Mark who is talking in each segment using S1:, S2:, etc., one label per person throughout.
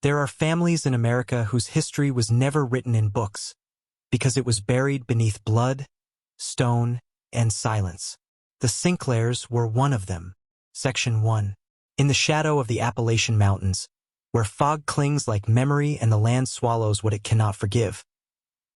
S1: There are families in America whose history was never written in books, because it was buried beneath blood, stone, and silence. The Sinclairs were one of them. Section 1. In the shadow of the Appalachian Mountains, where fog clings like memory and the land swallows what it cannot forgive,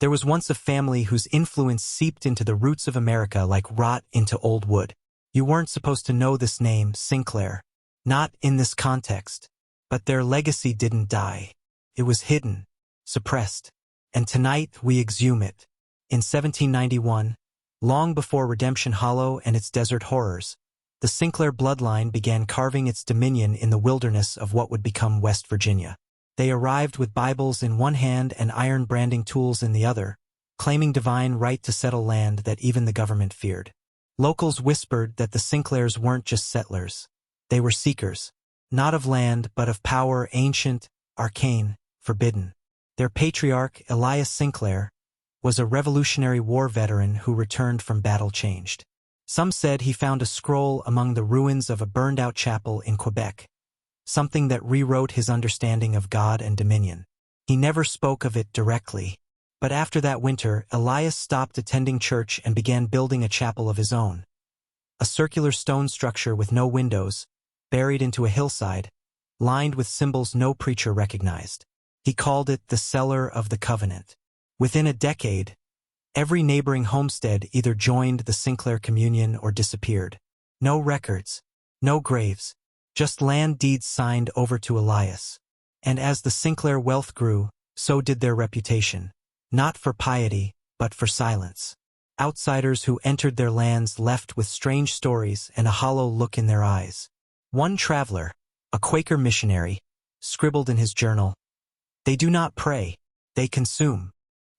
S1: there was once a family whose influence seeped into the roots of America like rot into old wood. You weren't supposed to know this name, Sinclair. Not in this context. But their legacy didn't die. It was hidden, suppressed, and tonight we exhume it. In 1791, long before Redemption Hollow and its desert horrors, the Sinclair bloodline began carving its dominion in the wilderness of what would become West Virginia. They arrived with Bibles in one hand and iron branding tools in the other, claiming divine right to settle land that even the government feared. Locals whispered that the Sinclairs weren't just settlers. They were seekers, not of land but of power, ancient, arcane, forbidden. Their patriarch, Elias Sinclair, was a Revolutionary War veteran who returned from battle changed. Some said he found a scroll among the ruins of a burned-out chapel in Quebec, something that rewrote his understanding of God and dominion. He never spoke of it directly, but after that winter, Elias stopped attending church and began building a chapel of his own. A circular stone structure with no windows, buried into a hillside, lined with symbols no preacher recognized. He called it the Cellar of the Covenant. Within a decade, every neighboring homestead either joined the Sinclair communion or disappeared. No records, no graves, just land deeds signed over to Elias. And as the Sinclair wealth grew, so did their reputation, not for piety, but for silence. Outsiders who entered their lands left with strange stories and a hollow look in their eyes. One traveler, a Quaker missionary, scribbled in his journal, "They do not pray, they consume."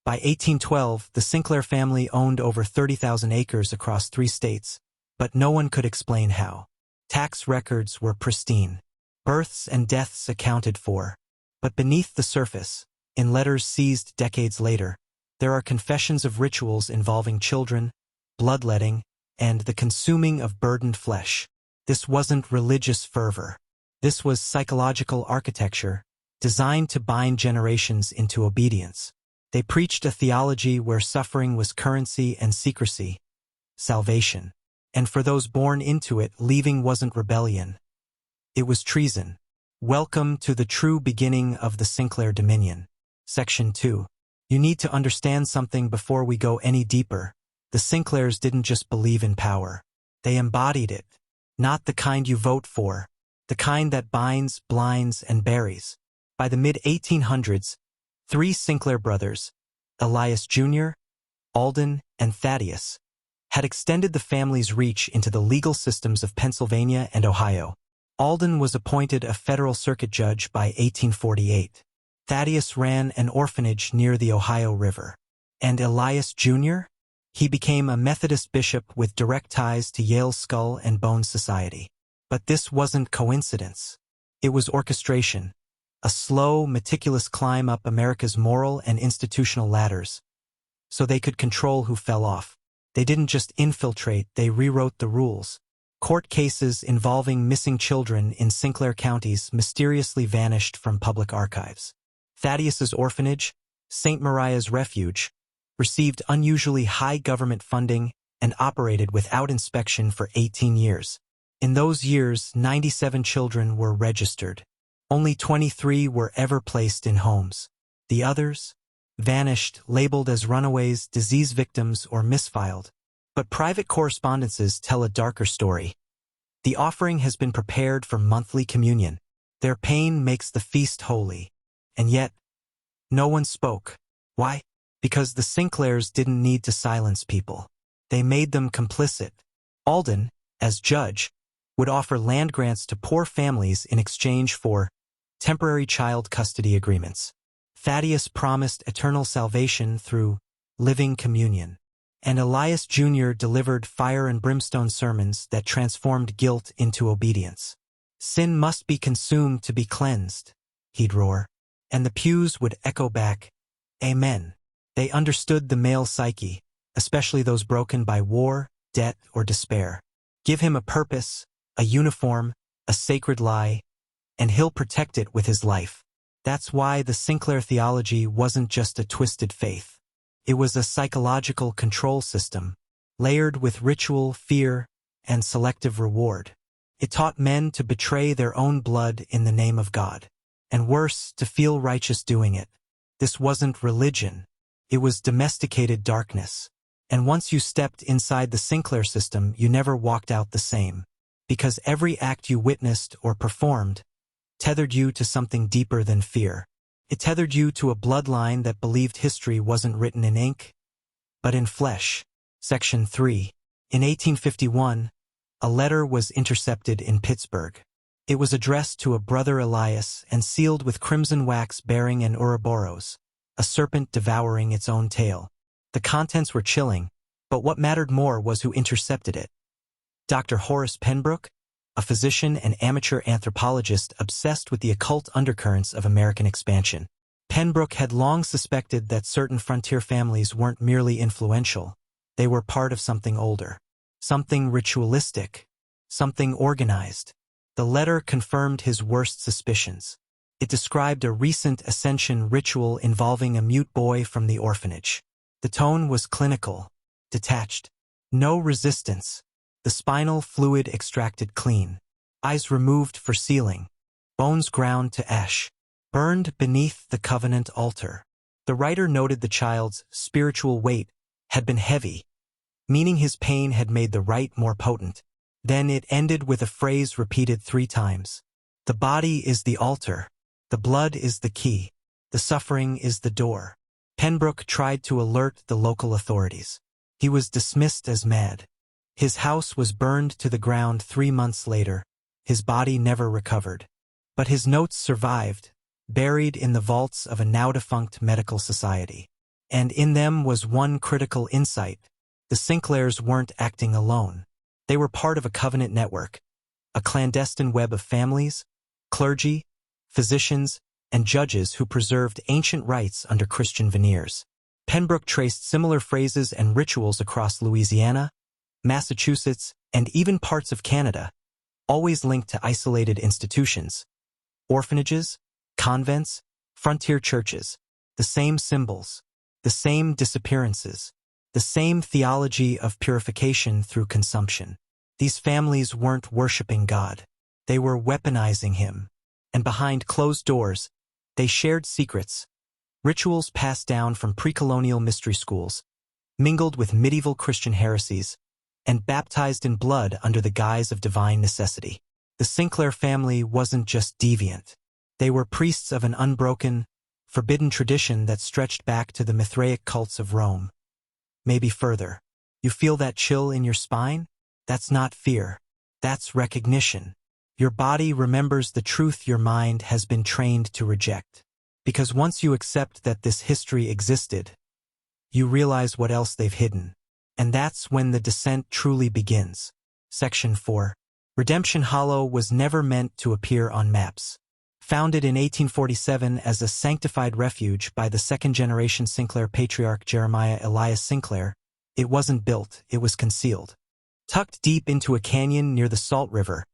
S1: By 1812, the Sinclair family owned over 30,000 acres across 3 states, but no one could explain how. Tax records were pristine. Births and deaths accounted for. But beneath the surface, in letters seized decades later, there are confessions of rituals involving children, bloodletting, and the consuming of burdened flesh. This wasn't religious fervor. This was psychological architecture, designed to bind generations into obedience. They preached a theology where suffering was currency and secrecy, salvation. And for those born into it, leaving wasn't rebellion. It was treason. Welcome to the true beginning of the Sinclair Dominion. Section 2. You need to understand something before we go any deeper. The Sinclairs didn't just believe in power. They embodied it. Not the kind you vote for. The kind that binds, blinds, and buries. By the mid-1800s, 3 Sinclair brothers, Elias Jr., Alden, and Thaddeus, had extended the family's reach into the legal systems of Pennsylvania and Ohio. Alden was appointed a federal circuit judge by 1848. Thaddeus ran an orphanage near the Ohio River. And Elias Jr.? He became a Methodist bishop with direct ties to Yale's Skull and Bones Society. But this wasn't coincidence. It was orchestration. A slow, meticulous climb up America's moral and institutional ladders, so they could control who fell off. They didn't just infiltrate, they rewrote the rules. Court cases involving missing children in Sinclair counties mysteriously vanished from public archives. Thaddeus's orphanage, St. Mariah's Refuge, received unusually high government funding and operated without inspection for 18 years. In those years, 97 children were registered. Only 23 were ever placed in homes. The others vanished, labeled as runaways, disease victims, or misfiled. But private correspondences tell a darker story. The offering has been prepared for monthly communion. Their pain makes the feast holy. And yet, no one spoke. Why? Because the Sinclairs didn't need to silence people. They made them complicit. Alden, as judge, would offer land grants to poor families in exchange for temporary child custody agreements. Thaddeus promised eternal salvation through living communion. And Elias Jr. delivered fire and brimstone sermons that transformed guilt into obedience. Sin must be consumed to be cleansed, he'd roar. And the pews would echo back, Amen. They understood the male psyche, especially those broken by war, debt, or despair. Give him a purpose, a uniform, a sacred lie, and he'll protect it with his life. That's why the Sinclair theology wasn't just a twisted faith. It was a psychological control system, layered with ritual, fear, and selective reward. It taught men to betray their own blood in the name of God, and worse, to feel righteous doing it. This wasn't religion. It was domesticated darkness. And once you stepped inside the Sinclair system, you never walked out the same. Because every act you witnessed or performed tethered you to something deeper than fear. It tethered you to a bloodline that believed history wasn't written in ink, but in flesh. Section 3. In 1851, a letter was intercepted in Pittsburgh. It was addressed to a brother Elias and sealed with crimson wax bearing an Ouroboros, a serpent devouring its own tail. The contents were chilling, but what mattered more was who intercepted it. Dr. Horace Pembroke, a physician and amateur anthropologist obsessed with the occult undercurrents of American expansion. Pembroke had long suspected that certain frontier families weren't merely influential, they were part of something older, something ritualistic, something organized. The letter confirmed his worst suspicions. It described a recent ascension ritual involving a mute boy from the orphanage. The tone was clinical, detached. No resistance. The spinal fluid extracted clean. Eyes removed for sealing. Bones ground to ash. Burned beneath the covenant altar. The writer noted the child's spiritual weight had been heavy, meaning his pain had made the rite more potent. Then it ended with a phrase repeated 3 times. The body is the altar. The blood is the key. The suffering is the door. Pembroke tried to alert the local authorities. He was dismissed as mad. His house was burned to the ground 3 months later. His body never recovered. But his notes survived, buried in the vaults of a now-defunct medical society. And in them was one critical insight. The Sinclairs weren't acting alone. They were part of a covenant network, a clandestine web of families, clergy, physicians, and judges who preserved ancient rites under Christian veneers. Pembroke traced similar phrases and rituals across Louisiana, Massachusetts, and even parts of Canada, always linked to isolated institutions, orphanages, convents, frontier churches, the same symbols, the same disappearances, the same theology of purification through consumption. These families weren't worshiping God. They were weaponizing him. And behind closed doors, they shared secrets, rituals passed down from pre-colonial mystery schools, mingled with medieval Christian heresies, and baptized in blood under the guise of divine necessity. The Sinclair family wasn't just deviant. They were priests of an unbroken, forbidden tradition that stretched back to the Mithraic cults of Rome. Maybe further. You feel that chill in your spine? That's not fear. That's recognition. Your body remembers the truth your mind has been trained to reject. Because once you accept that this history existed, you realize what else they've hidden. And that's when the descent truly begins. Section 4. Redemption Hollow was never meant to appear on maps. Founded in 1847 as a sanctified refuge by the second-generation Sinclair patriarch Jeremiah Elias Sinclair, it wasn't built, it was concealed. Tucked deep into a canyon near the Salt River,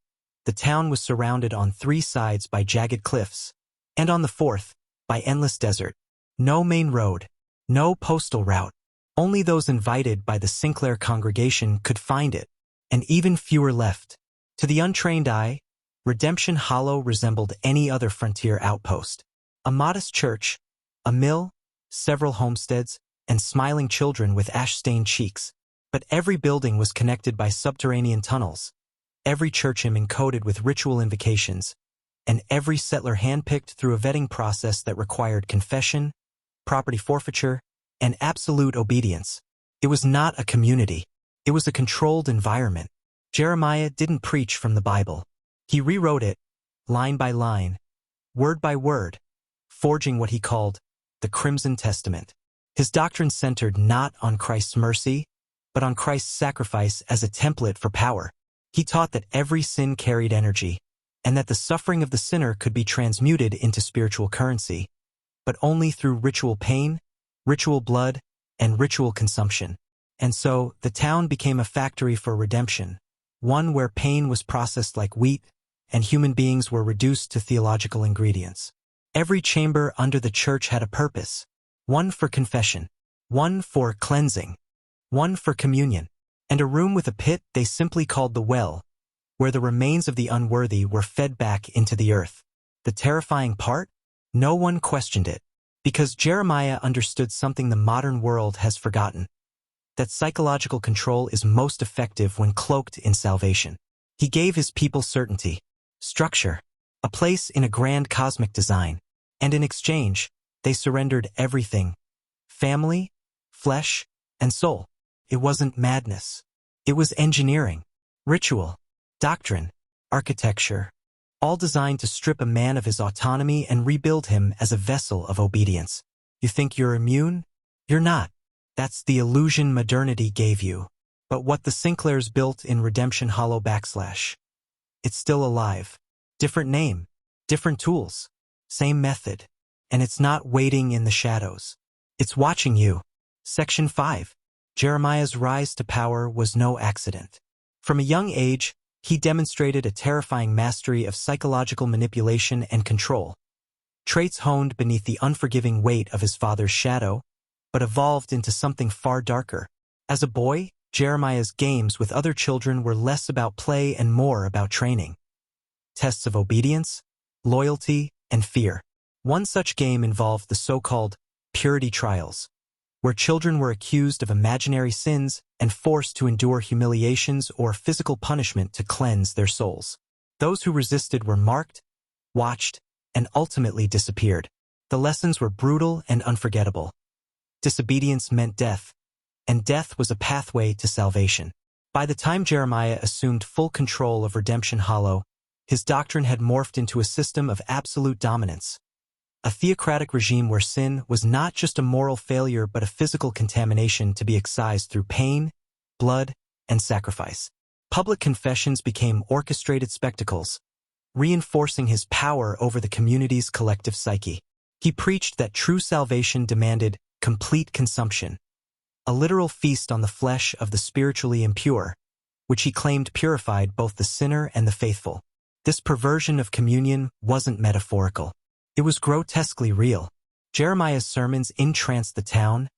S1: the town was surrounded on 3 sides by jagged cliffs, and on the 4th, by endless desert. No main road, no postal route. Only those invited by the Sinclair congregation could find it, and even fewer left. To the untrained eye, Redemption Hollow resembled any other frontier outpost. A modest church, a mill, several homesteads, and smiling children with ash-stained cheeks. But every building was connected by subterranean tunnels, every church hymn encoded with ritual invocations, and every settler handpicked through a vetting process that required confession, property forfeiture, and absolute obedience. It was not a community. It was a controlled environment. Jeremiah didn't preach from the Bible. He rewrote it, line by line, word by word, forging what he called the Crimson Testament. His doctrine centered not on Christ's mercy, but on Christ's sacrifice as a template for power. He taught that every sin carried energy, and that the suffering of the sinner could be transmuted into spiritual currency, but only through ritual pain, ritual blood, and ritual consumption. And so, the town became a factory for redemption, one where pain was processed like wheat, and human beings were reduced to theological ingredients. Every chamber under the church had a purpose. One for confession, one for cleansing, one for communion, and a room with a pit they simply called the well, where the remains of the unworthy were fed back into the earth. The terrifying part? No one questioned it, because Jeremiah understood something the modern world has forgotten: that psychological control is most effective when cloaked in salvation. He gave his people certainty, structure, a place in a grand cosmic design, and in exchange, they surrendered everything: family, flesh, and soul. It wasn't madness. It was engineering, ritual, doctrine, architecture, all designed to strip a man of his autonomy and rebuild him as a vessel of obedience. You think you're immune? You're not. That's the illusion modernity gave you. But what the Sinclairs built in Redemption Hollow / it's still alive. Different name, different tools, same method. And it's not waiting in the shadows. It's watching you. Section 5. Jeremiah's rise to power was no accident. From a young age, he demonstrated a terrifying mastery of psychological manipulation and control. Traits honed beneath the unforgiving weight of his father's shadow, but evolved into something far darker. As a boy, Jeremiah's games with other children were less about play and more about training. Tests of obedience, loyalty, and fear. One such game involved the so-called purity trials, where children were accused of imaginary sins and forced to endure humiliations or physical punishment to cleanse their souls. Those who resisted were marked, watched, and ultimately disappeared. The lessons were brutal and unforgettable. Disobedience meant death, and death was a pathway to salvation. By the time Jeremiah assumed full control of Redemption Hollow, his doctrine had morphed into a system of absolute dominance. A theocratic regime where sin was not just a moral failure but a physical contamination to be excised through pain, blood, and sacrifice. Public confessions became orchestrated spectacles, reinforcing his power over the community's collective psyche. He preached that true salvation demanded complete consumption, a literal feast on the flesh of the spiritually impure, which he claimed purified both the sinner and the faithful. This perversion of communion wasn't metaphorical. It was grotesquely real. Jeremiah's sermons entranced the town,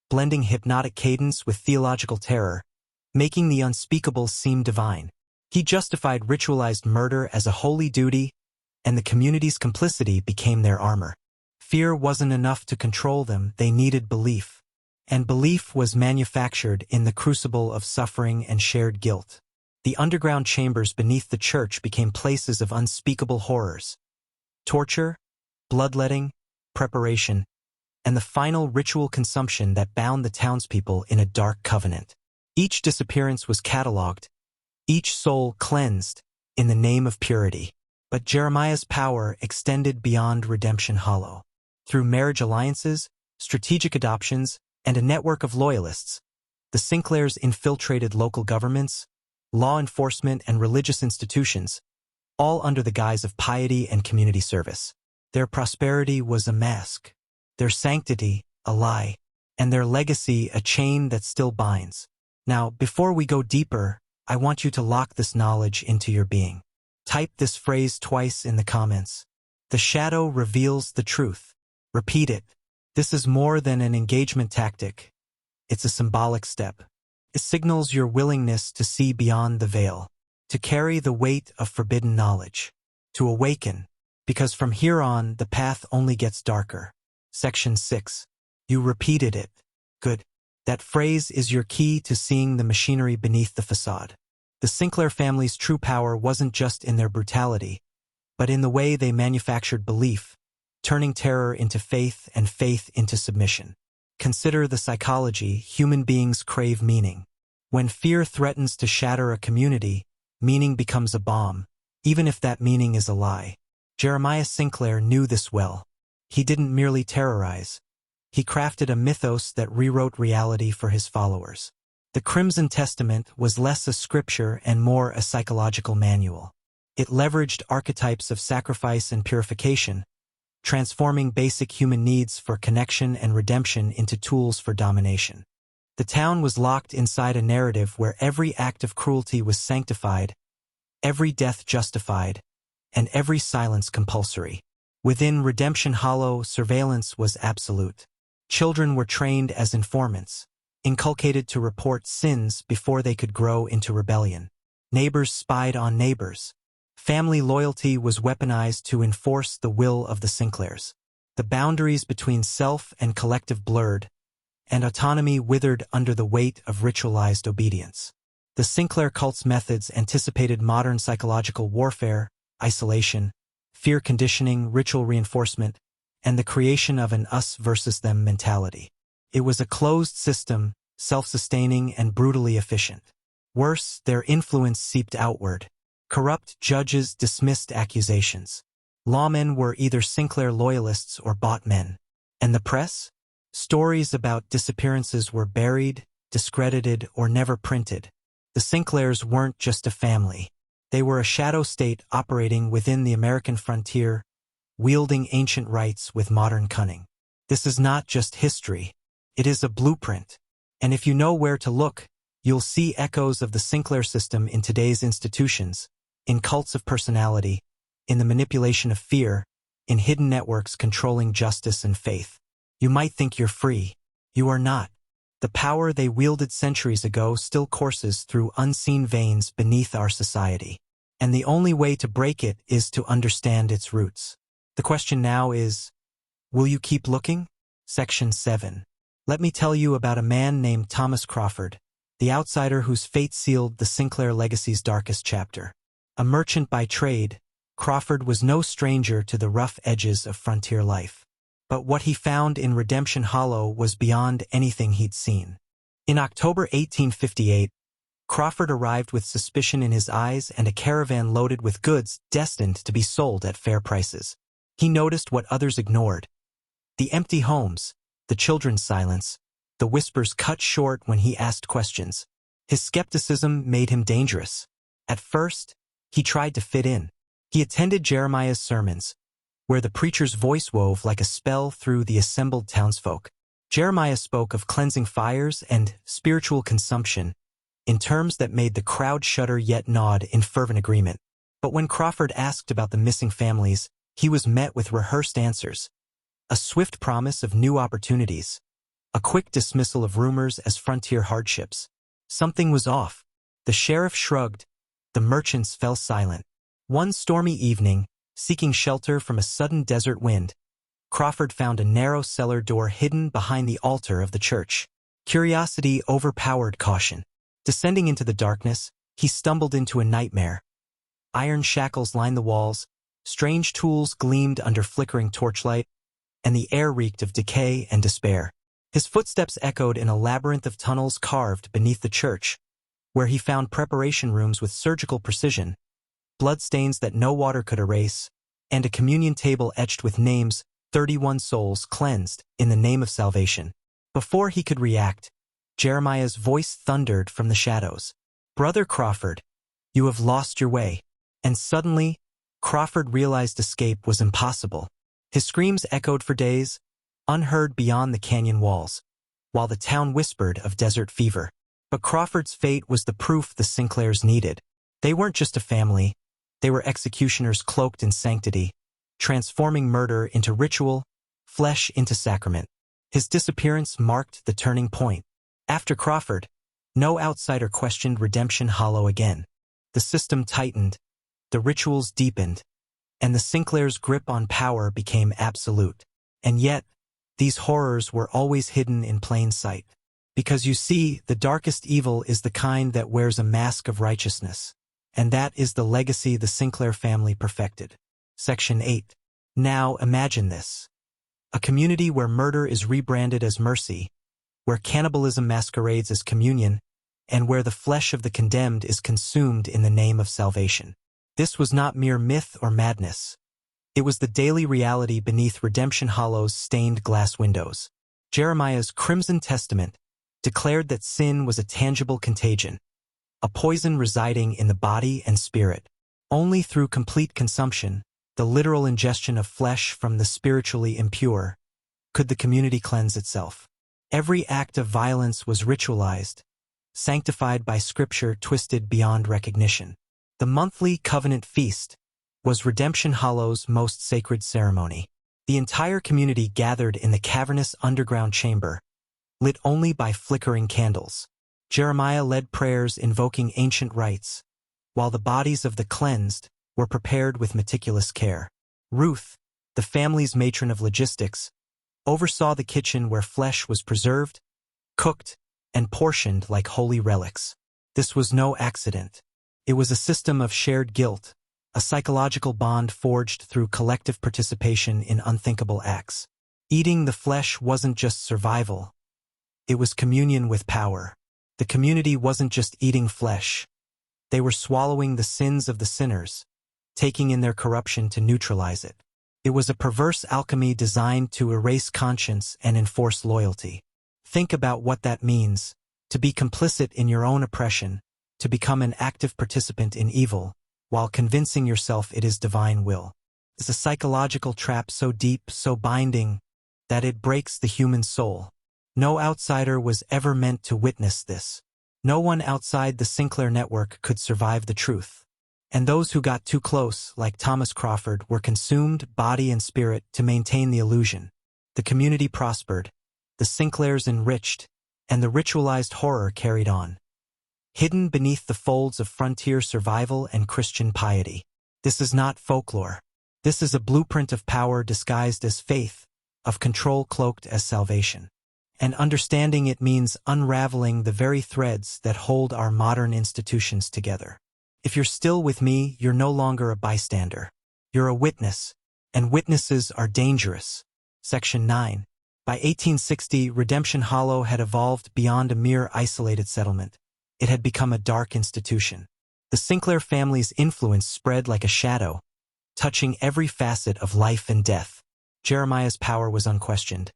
S1: blending hypnotic cadence with theological terror, making the unspeakable seem divine. He justified ritualized murder as a holy duty, and the community's complicity became their armor. Fear wasn't enough to control them, they needed belief. And belief was manufactured in the crucible of suffering and shared guilt. The underground chambers beneath the church became places of unspeakable horrors. Torture, bloodletting, preparation, and the final ritual consumption that bound the townspeople in a dark covenant. Each disappearance was catalogued, each soul cleansed in the name of purity. But Jeremiah's power extended beyond Redemption Hollow. Through marriage alliances, strategic adoptions, and a network of loyalists, the Sinclairs infiltrated local governments, law enforcement, and religious institutions, all under the guise of piety and community service. Their prosperity was a mask, their sanctity a lie, and their legacy a chain that still binds. Now, before we go deeper, I want you to lock this knowledge into your being. Type this phrase twice in the comments. The shadow reveals the truth. Repeat it. This is more than an engagement tactic. It's a symbolic step. It signals your willingness to see beyond the veil, to carry the weight of forbidden knowledge, to awaken, because from here on, the path only gets darker. Section 6. You repeated it. Good. That phrase is your key to seeing the machinery beneath the facade. The Sinclair family's true power wasn't just in their brutality, but in the way they manufactured belief, turning terror into faith and faith into submission. Consider the psychology. Human beings crave meaning. When fear threatens to shatter a community, meaning becomes a bomb, even if that meaning is a lie. Jeremiah Sinclair knew this well. He didn't merely terrorize. He crafted a mythos that rewrote reality for his followers. The Crimson Testament was less a scripture and more a psychological manual. It leveraged archetypes of sacrifice and purification, transforming basic human needs for connection and redemption into tools for domination. The town was locked inside a narrative where every act of cruelty was sanctified, every death justified, and every silence compulsory. Within Redemption Hollow, surveillance was absolute. Children were trained as informants, inculcated to report sins before they could grow into rebellion. Neighbors spied on neighbors. Family loyalty was weaponized to enforce the will of the Sinclairs. The boundaries between self and collective blurred, and autonomy withered under the weight of ritualized obedience. The Sinclair cult's methods anticipated modern psychological warfare, isolation, fear conditioning, ritual reinforcement, and the creation of an us versus them mentality. It was a closed system, self-sustaining and brutally efficient. Worse, their influence seeped outward. Corrupt judges dismissed accusations. Lawmen were either Sinclair loyalists or bought men. And the press? Stories about disappearances were buried, discredited, or never printed. The Sinclairs weren't just a family. They were a shadow state operating within the American frontier, wielding ancient rights with modern cunning. This is not just history. It is a blueprint. And if you know where to look, you'll see echoes of the Sinclair system in today's institutions, in cults of personality, in the manipulation of fear, in hidden networks controlling justice and faith. You might think you're free. You are not. The power they wielded centuries ago still courses through unseen veins beneath our society. And the only way to break it is to understand its roots. The question now is, will you keep looking? Section 7. Let me tell you about a man named Thomas Crawford, the outsider whose fate sealed the Sinclair legacy's darkest chapter. A merchant by trade, Crawford was no stranger to the rough edges of frontier life. But what he found in Redemption Hollow was beyond anything he'd seen. In October 1858, Crawford arrived with suspicion in his eyes and a caravan loaded with goods destined to be sold at fair prices. He noticed what others ignored. The empty homes, the children's silence, the whispers cut short when he asked questions. His skepticism made him dangerous. At first, he tried to fit in. He attended Jeremiah's sermons, where the preacher's voice wove like a spell through the assembled townsfolk. Jeremiah spoke of cleansing fires and spiritual consumption in terms that made the crowd shudder yet nod in fervent agreement. But when Crawford asked about the missing families, he was met with rehearsed answers. A swift promise of new opportunities. A quick dismissal of rumors as frontier hardships. Something was off. The sheriff shrugged. The merchants fell silent. One stormy evening, seeking shelter from a sudden desert wind, Crawford found a narrow cellar door hidden behind the altar of the church. Curiosity overpowered caution. Descending into the darkness, he stumbled into a nightmare. Iron shackles lined the walls, strange tools gleamed under flickering torchlight, and the air reeked of decay and despair. His footsteps echoed in a labyrinth of tunnels carved beneath the church, where he found preparation rooms with surgical precision, bloodstains that no water could erase, and a communion table etched with names, 31 souls cleansed in the name of salvation. Before he could react, Jeremiah's voice thundered from the shadows. "Brother Crawford, you have lost your way." And suddenly, Crawford realized escape was impossible. His screams echoed for days, unheard beyond the canyon walls, while the town whispered of desert fever. But Crawford's fate was the proof the Sinclairs needed. They weren't just a family. They were executioners cloaked in sanctity, transforming murder into ritual, flesh into sacrament. His disappearance marked the turning point. After Crawford, no outsider questioned Redemption Hollow again. The system tightened, the rituals deepened, and the Sinclairs' grip on power became absolute. And yet, these horrors were always hidden in plain sight. Because you see, the darkest evil is the kind that wears a mask of righteousness. And that is the legacy the Sinclair family perfected. Section 8. Now imagine this. A community where murder is rebranded as mercy, where cannibalism masquerades as communion, and where the flesh of the condemned is consumed in the name of salvation. This was not mere myth or madness. It was the daily reality beneath Redemption Hollow's stained glass windows. Jeremiah's Crimson Testament declared that sin was a tangible contagion, a poison residing in the body and spirit. Only through complete consumption, the literal ingestion of flesh from the spiritually impure, could the community cleanse itself. Every act of violence was ritualized, sanctified by scripture twisted beyond recognition. The monthly covenant feast, was Redemption Hollow's most sacred ceremony. The entire community gathered in the cavernous underground chamber, lit only by flickering candles. Jeremiah led prayers invoking ancient rites, while the bodies of the cleansed were prepared with meticulous care. Ruth, the family's matron of logistics, oversaw the kitchen where flesh was preserved, cooked, and portioned like holy relics. This was no accident. It was a system of shared guilt, a psychological bond forged through collective participation in unthinkable acts. Eating the flesh wasn't just survival. It was communion with power. The community wasn't just eating flesh. They were swallowing the sins of the sinners, taking in their corruption to neutralize it. It was a perverse alchemy designed to erase conscience and enforce loyalty. Think about what that means, to be complicit in your own oppression, to become an active participant in evil, while convincing yourself it is divine will. It's a psychological trap so deep, so binding, that it breaks the human soul. No outsider was ever meant to witness this. No one outside the Sinclair network could survive the truth. And those who got too close, like Thomas Crawford, were consumed, body and spirit, to maintain the illusion. The community prospered, the Sinclairs enriched, and the ritualized horror carried on, hidden beneath the folds of frontier survival and Christian piety. This is not folklore. This is a blueprint of power disguised as faith, of control cloaked as salvation. And understanding it means unraveling the very threads that hold our modern institutions together. If you're still with me, you're no longer a bystander. You're a witness, and witnesses are dangerous. Section 9. By 1860, Redemption Hollow had evolved beyond a mere isolated settlement. It had become a dark institution. The Sinclair family's influence spread like a shadow, touching every facet of life and death. Jeremiah's power was unquestioned,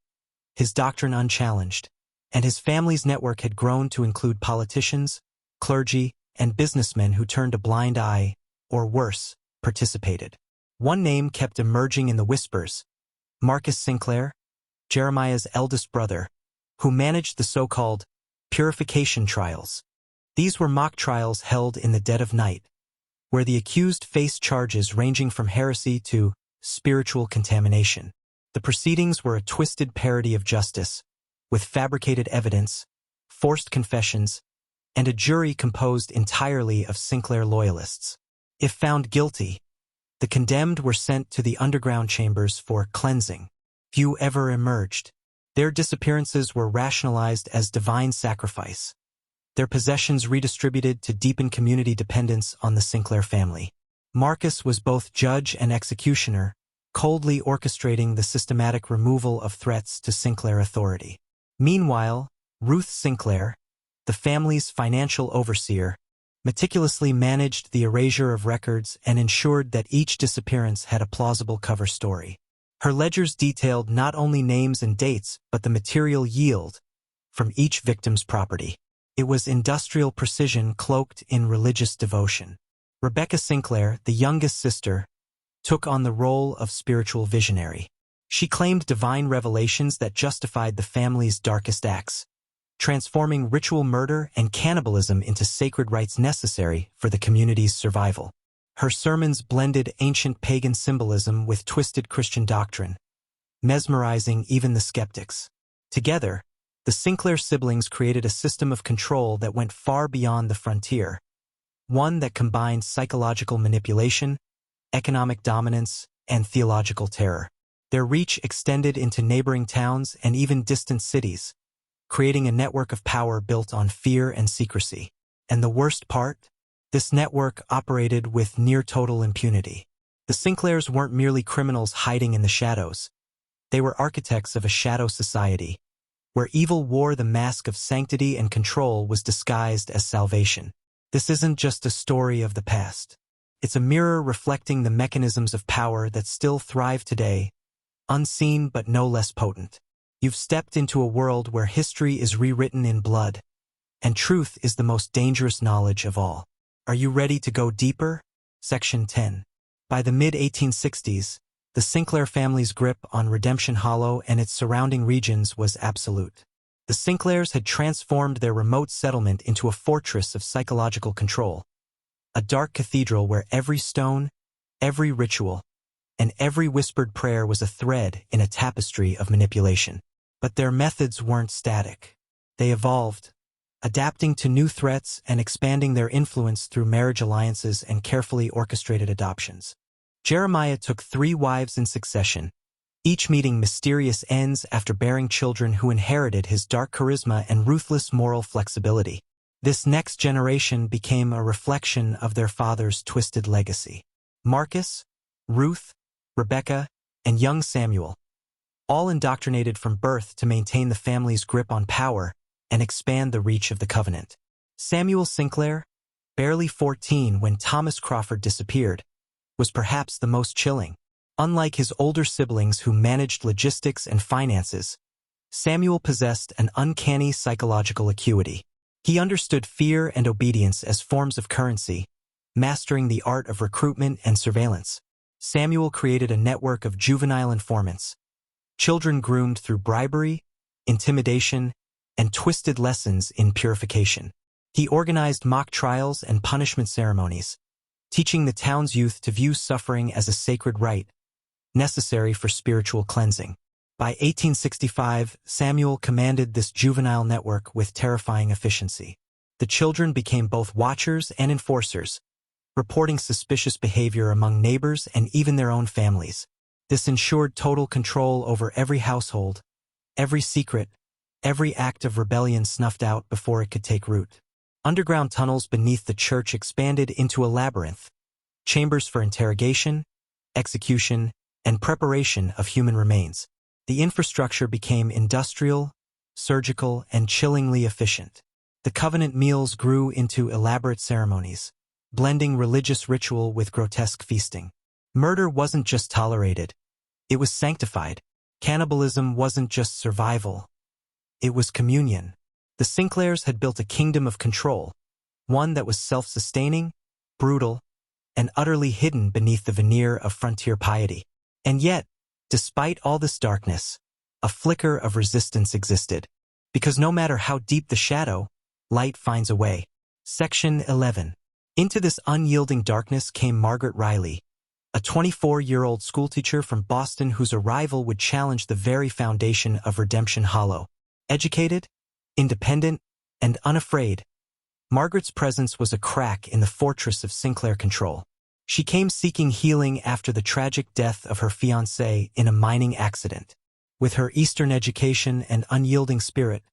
S1: his doctrine unchallenged, and his family's network had grown to include politicians, clergy, and businessmen who turned a blind eye, or worse, participated. One name kept emerging in the whispers: Marcus Sinclair, Jeremiah's eldest brother, who managed the so-called purification trials. These were mock trials held in the dead of night, where the accused faced charges ranging from heresy to spiritual contamination. The proceedings were a twisted parody of justice, with fabricated evidence, forced confessions, and a jury composed entirely of Sinclair loyalists. If found guilty, the condemned were sent to the underground chambers for cleansing. Few ever emerged. Their disappearances were rationalized as divine sacrifice, their possessions redistributed to deepen community dependence on the Sinclair family. Marcus was both judge and executioner, coldly orchestrating the systematic removal of threats to Sinclair authority. Meanwhile, Ruth Sinclair, the family's financial overseer, meticulously managed the erasure of records and ensured that each disappearance had a plausible cover story. Her ledgers detailed not only names and dates, but the material yield from each victim's property. It was industrial precision cloaked in religious devotion. Rebecca Sinclair, the youngest sister, took on the role of spiritual visionary. She claimed divine revelations that justified the family's darkest acts, transforming ritual murder and cannibalism into sacred rites necessary for the community's survival. Her sermons blended ancient pagan symbolism with twisted Christian doctrine, mesmerizing even the skeptics. Together, the Sinclair siblings created a system of control that went far beyond the frontier, one that combined psychological manipulation, economic dominance, and theological terror. Their reach extended into neighboring towns and even distant cities, creating a network of power built on fear and secrecy. And the worst part? This network operated with near-total impunity. The Sinclairs weren't merely criminals hiding in the shadows. They were architects of a shadow society, where evil wore the mask of sanctity and control was disguised as salvation. This isn't just a story of the past. It's a mirror reflecting the mechanisms of power that still thrive today, unseen but no less potent. You've stepped into a world where history is rewritten in blood, and truth is the most dangerous knowledge of all. Are you ready to go deeper? Section 10. By the mid-1860s, the Sinclair family's grip on Redemption Hollow and its surrounding regions was absolute. The Sinclairs had transformed their remote settlement into a fortress of psychological control, a dark cathedral where every stone, every ritual, and every whispered prayer was a thread in a tapestry of manipulation. But their methods weren't static. They evolved, adapting to new threats and expanding their influence through marriage alliances and carefully orchestrated adoptions. Jeremiah took 3 wives in succession, each meeting mysterious ends after bearing children who inherited his dark charisma and ruthless moral flexibility. This next generation became a reflection of their father's twisted legacy. Marcus, Ruth, Rebecca, and young Samuel, all indoctrinated from birth to maintain the family's grip on power and expand the reach of the covenant. Samuel Sinclair, barely 14 when Thomas Crawford disappeared, was perhaps the most chilling. Unlike his older siblings who managed logistics and finances, Samuel possessed an uncanny psychological acuity. He understood fear and obedience as forms of currency, mastering the art of recruitment and surveillance. Samuel created a network of juvenile informants, children groomed through bribery, intimidation, and twisted lessons in purification. He organized mock trials and punishment ceremonies, teaching the town's youth to view suffering as a sacred rite, necessary for spiritual cleansing. By 1865, Samuel commanded this juvenile network with terrifying efficiency. The children became both watchers and enforcers, reporting suspicious behavior among neighbors and even their own families. This ensured total control over every household, every secret, every act of rebellion snuffed out before it could take root. Underground tunnels beneath the church expanded into a labyrinth, chambers for interrogation, execution, and preparation of human remains. The infrastructure became industrial, surgical, and chillingly efficient. The covenant meals grew into elaborate ceremonies, blending religious ritual with grotesque feasting. Murder wasn't just tolerated, it was sanctified. Cannibalism wasn't just survival, it was communion. The Sinclairs had built a kingdom of control, one that was self-sustaining, brutal, and utterly hidden beneath the veneer of frontier piety. And yet, despite all this darkness, a flicker of resistance existed. Because no matter how deep the shadow, light finds a way. Section 11. Into this unyielding darkness came Margaret Riley, a 24-year-old schoolteacher from Boston whose arrival would challenge the very foundation of Redemption Hollow. Educated, independent, and unafraid, Margaret's presence was a crack in the fortress of Sinclair control. She came seeking healing after the tragic death of her fiancé in a mining accident. With her Eastern education and unyielding spirit,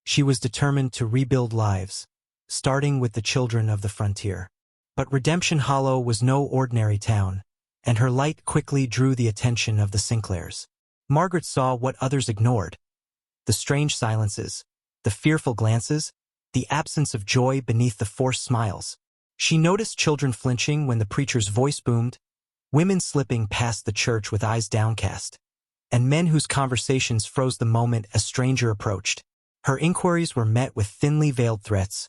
S1: she was determined to rebuild lives, starting with the children of the frontier. But Redemption Hollow was no ordinary town, and her light quickly drew the attention of the Sinclairs. Margaret saw what others ignored: the strange silences, the fearful glances, the absence of joy beneath the forced smiles. She noticed children flinching when the preacher's voice boomed, women slipping past the church with eyes downcast, and men whose conversations froze the moment a stranger approached. Her inquiries were met with thinly veiled threats,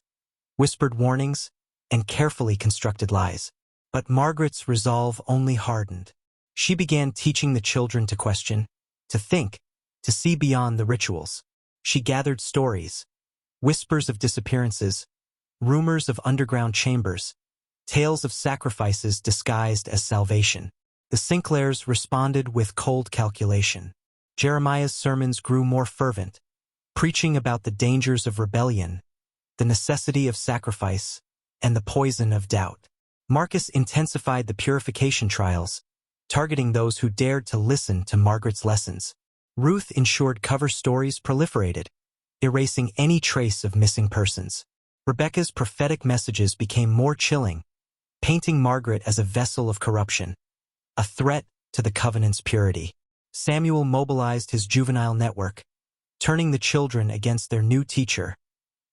S1: whispered warnings, and carefully constructed lies. But Margaret's resolve only hardened. She began teaching the children to question, to think, to see beyond the rituals. She gathered stories, whispers of disappearances, rumors of underground chambers, tales of sacrifices disguised as salvation. The Sinclairs responded with cold calculation. Jeremiah's sermons grew more fervent, preaching about the dangers of rebellion, the necessity of sacrifice, and the poison of doubt. Marcus intensified the purification trials, targeting those who dared to listen to Margaret's lessons. Ruth ensured cover stories proliferated, erasing any trace of missing persons. Rebecca's prophetic messages became more chilling, painting Margaret as a vessel of corruption, a threat to the covenant's purity. Samuel mobilized his juvenile network, turning the children against their new teacher,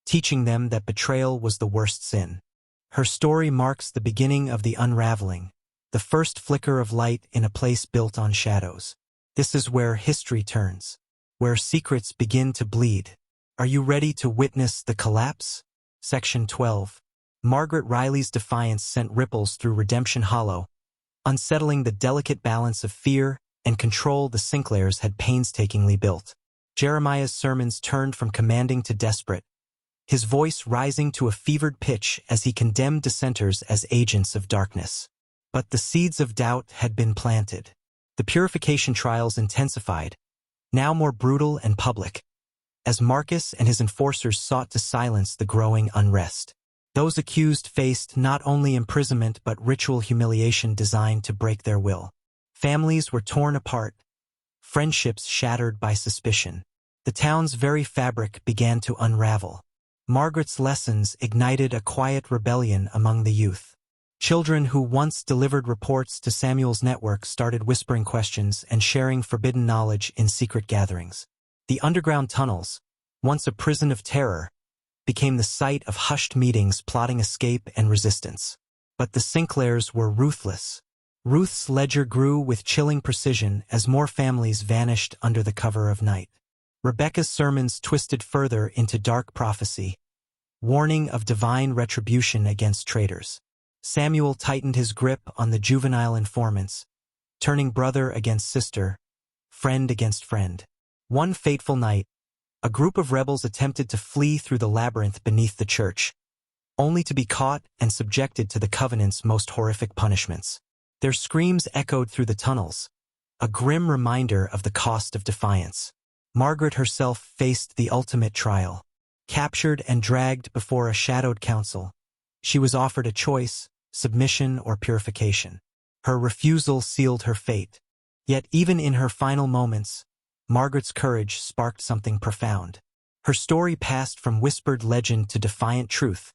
S1: teaching them that betrayal was the worst sin. Her story marks the beginning of the unraveling, the first flicker of light in a place built on shadows. This is where history turns, where secrets begin to bleed. Are you ready to witness the collapse? Section 12. Margaret Riley's defiance sent ripples through Redemption Hollow, unsettling the delicate balance of fear and control the Sinclairs had painstakingly built. Jeremiah's sermons turned from commanding to desperate, his voice rising to a fevered pitch as he condemned dissenters as agents of darkness. But the seeds of doubt had been planted. The purification trials intensified, now more brutal and public, as Marcus and his enforcers sought to silence the growing unrest. Those accused faced not only imprisonment but ritual humiliation designed to break their will. Families were torn apart, friendships shattered by suspicion. The town's very fabric began to unravel. Margaret's lessons ignited a quiet rebellion among the youth. Children who once delivered reports to Samuel's network started whispering questions and sharing forbidden knowledge in secret gatherings. The underground tunnels, once a prison of terror, became the site of hushed meetings plotting escape and resistance. But the Sinclairs were ruthless. Ruth's ledger grew with chilling precision as more families vanished under the cover of night. Rebecca's sermons twisted further into dark prophecy, warning of divine retribution against traitors. Samuel tightened his grip on the juvenile informants, turning brother against sister, friend against friend. One fateful night, a group of rebels attempted to flee through the labyrinth beneath the church, only to be caught and subjected to the Covenant's most horrific punishments. Their screams echoed through the tunnels, a grim reminder of the cost of defiance. Margaret herself faced the ultimate trial. Captured and dragged before a shadowed council, she was offered a choice: submission or purification. Her refusal sealed her fate. Yet even in her final moments, Margaret's courage sparked something profound. Her story passed from whispered legend to defiant truth,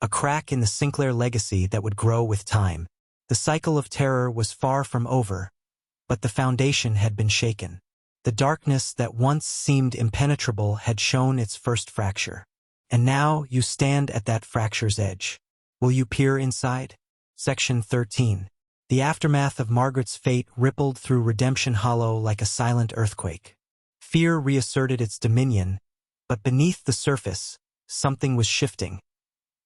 S1: a crack in the Sinclair legacy that would grow with time. The cycle of terror was far from over, but the foundation had been shaken. The darkness that once seemed impenetrable had shown its first fracture. And now you stand at that fracture's edge. Will you peer inside? Section 13. The aftermath of Margaret's fate rippled through Redemption Hollow like a silent earthquake. Fear reasserted its dominion, but beneath the surface, something was shifting.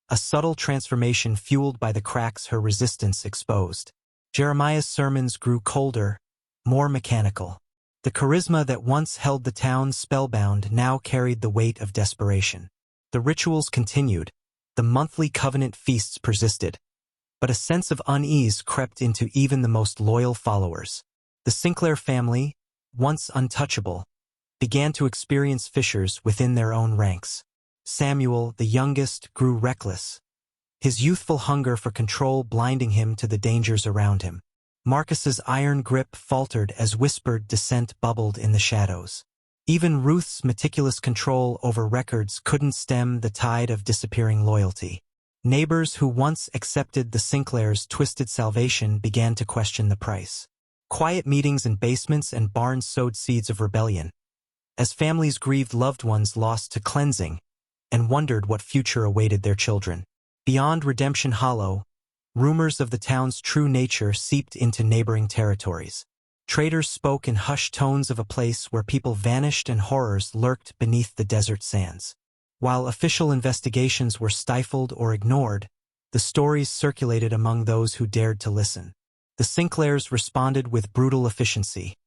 S1: A subtle transformation fueled by the cracks her resistance exposed. Jeremiah's sermons grew colder, more mechanical. The charisma that once held the town spellbound now carried the weight of desperation. The rituals continued, the monthly covenant feasts persisted, but a sense of unease crept into even the most loyal followers. The Sinclair family, once untouchable, began to experience fissures within their own ranks. Samuel, the youngest, grew reckless, his youthful hunger for control blinding him to the dangers around him. Marcus's iron grip faltered as whispered dissent bubbled in the shadows. Even Ruth's meticulous control over records couldn't stem the tide of disappearing loyalty. Neighbors who once accepted the Sinclairs' twisted salvation began to question the price. Quiet meetings in basements and barns sowed seeds of rebellion, as families grieved loved ones lost to cleansing and wondered what future awaited their children. Beyond Redemption Hollow, rumors of the town's true nature seeped into neighboring territories. Traders spoke in hushed tones of a place where people vanished and horrors lurked beneath the desert sands. While official investigations were stifled or ignored, the stories circulated among those who dared to listen. The Sinclairs responded with brutal efficiency.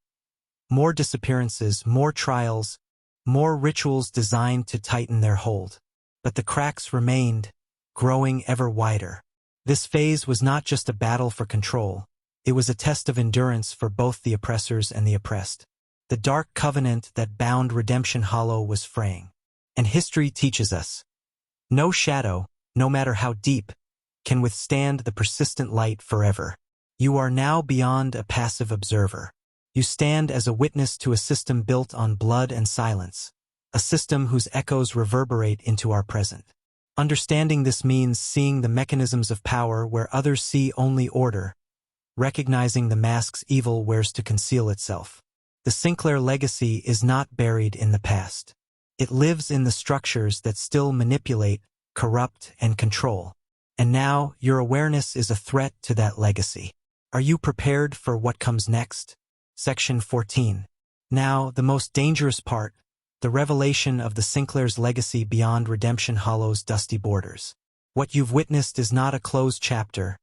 S1: More disappearances, more trials, more rituals designed to tighten their hold. But the cracks remained, growing ever wider. This phase was not just a battle for control, it was a test of endurance for both the oppressors and the oppressed. The dark covenant that bound Redemption Hollow was fraying. And history teaches us, no shadow, no matter how deep, can withstand the persistent light forever. You are now beyond a passive observer. You stand as a witness to a system built on blood and silence, a system whose echoes reverberate into our present. Understanding this means seeing the mechanisms of power where others see only order, recognizing the mask's evil wears to conceal itself. The Sinclair legacy is not buried in the past. It lives in the structures that still manipulate, corrupt, and control. And now, your awareness is a threat to that legacy. Are you prepared for what comes next? Section 14. Now, the most dangerous part, the revelation of the Sinclair's legacy beyond Redemption Hollow's dusty borders. What you've witnessed is not a closed chapter,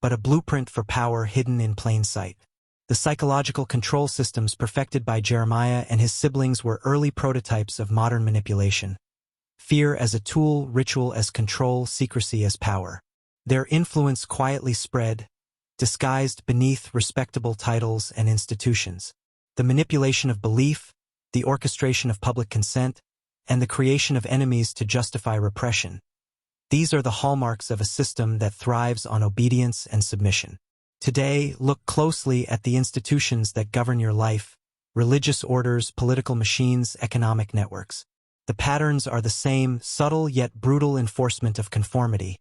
S1: but a blueprint for power hidden in plain sight. The psychological control systems perfected by Jeremiah and his siblings were early prototypes of modern manipulation. Fear as a tool, ritual as control, secrecy as power. Their influence quietly spread, disguised beneath respectable titles and institutions. The manipulation of belief, the orchestration of public consent, and the creation of enemies to justify repression. These are the hallmarks of a system that thrives on obedience and submission. Today, look closely at the institutions that govern your life: religious orders, political machines, economic networks. The patterns are the same: subtle yet brutal enforcement of conformity,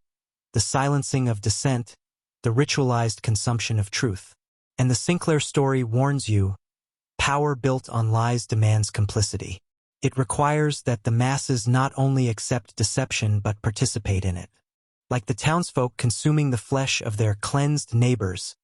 S1: the silencing of dissent, the ritualized consumption of truth. And the Sinclair story warns you: power built on lies demands complicity. It requires that the masses not only accept deception but participate in it. Like the townsfolk consuming the flesh of their cleansed neighbors,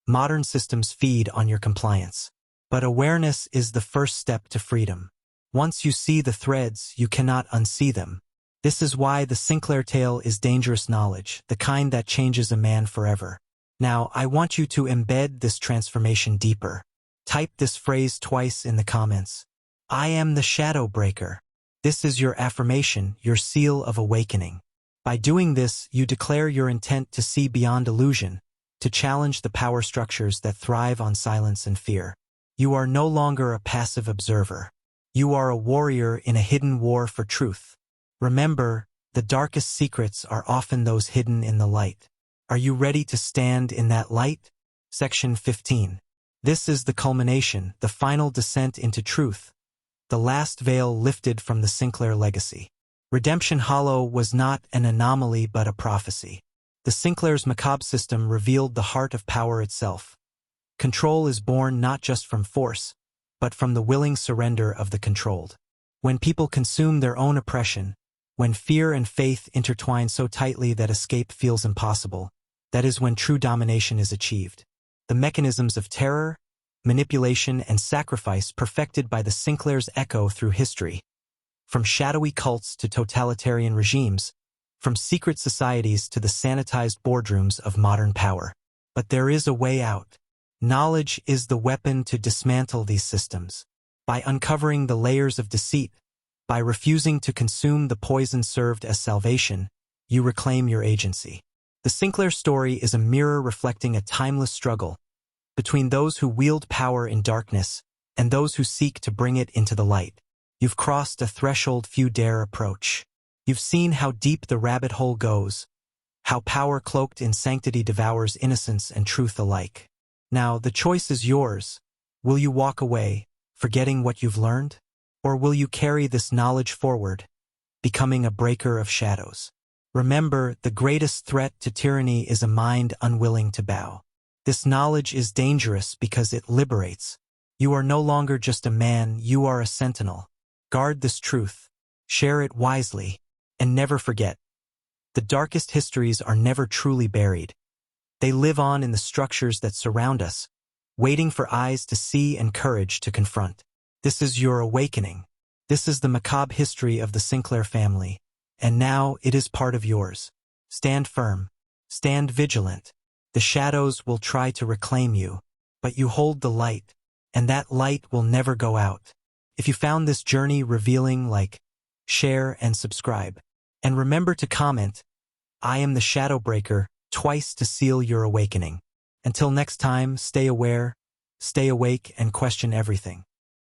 S1: modern systems feed on your compliance. But awareness is the first step to freedom. Once you see the threads, you cannot unsee them. This is why the Sinclair tale is dangerous knowledge, the kind that changes a man forever. Now, I want you to embed this transformation deeper. Type this phrase twice in the comments. I am the shadow breaker. This is your affirmation, your seal of awakening. By doing this, you declare your intent to see beyond illusion, to challenge the power structures that thrive on silence and fear. You are no longer a passive observer. You are a warrior in a hidden war for truth. Remember, the darkest secrets are often those hidden in the light. Are you ready to stand in that light? Section 15. This is the culmination, the final descent into truth, the last veil lifted from the Sinclair legacy. Redemption Hollow was not an anomaly but a prophecy. The Sinclair's macabre system revealed the heart of power itself. Control is born not just from force, but from the willing surrender of the controlled. When people consume their own oppression, when fear and faith intertwine so tightly that escape feels impossible, that is when true domination is achieved. The mechanisms of terror, manipulation, and sacrifice perfected by the Sinclairs echo through history. From shadowy cults to totalitarian regimes, from secret societies to the sanitized boardrooms of modern power. But there is a way out. Knowledge is the weapon to dismantle these systems. By uncovering the layers of deceit, by refusing to consume the poison served as salvation, you reclaim your agency. The Sinclair story is a mirror reflecting a timeless struggle between those who wield power in darkness and those who seek to bring it into the light. You've crossed a threshold few dare approach. You've seen how deep the rabbit hole goes, how power cloaked in sanctity devours innocence and truth alike. Now, the choice is yours. Will you walk away, forgetting what you've learned? Or will you carry this knowledge forward, becoming a breaker of shadows? Remember, the greatest threat to tyranny is a mind unwilling to bow. This knowledge is dangerous because it liberates. You are no longer just a man, you are a sentinel. Guard this truth, share it wisely, and never forget. The darkest histories are never truly buried. They live on in the structures that surround us, waiting for eyes to see and courage to confront. This is your awakening. This is the macabre history of the Sinclair family, and now it is part of yours. Stand firm. Stand vigilant. The shadows will try to reclaim you, but you hold the light, and that light will never go out. If you found this journey revealing, like, share, and subscribe. And remember to comment, I am the Shadow Breaker, twice to seal your awakening. Until next time, stay aware, stay awake, and question everything.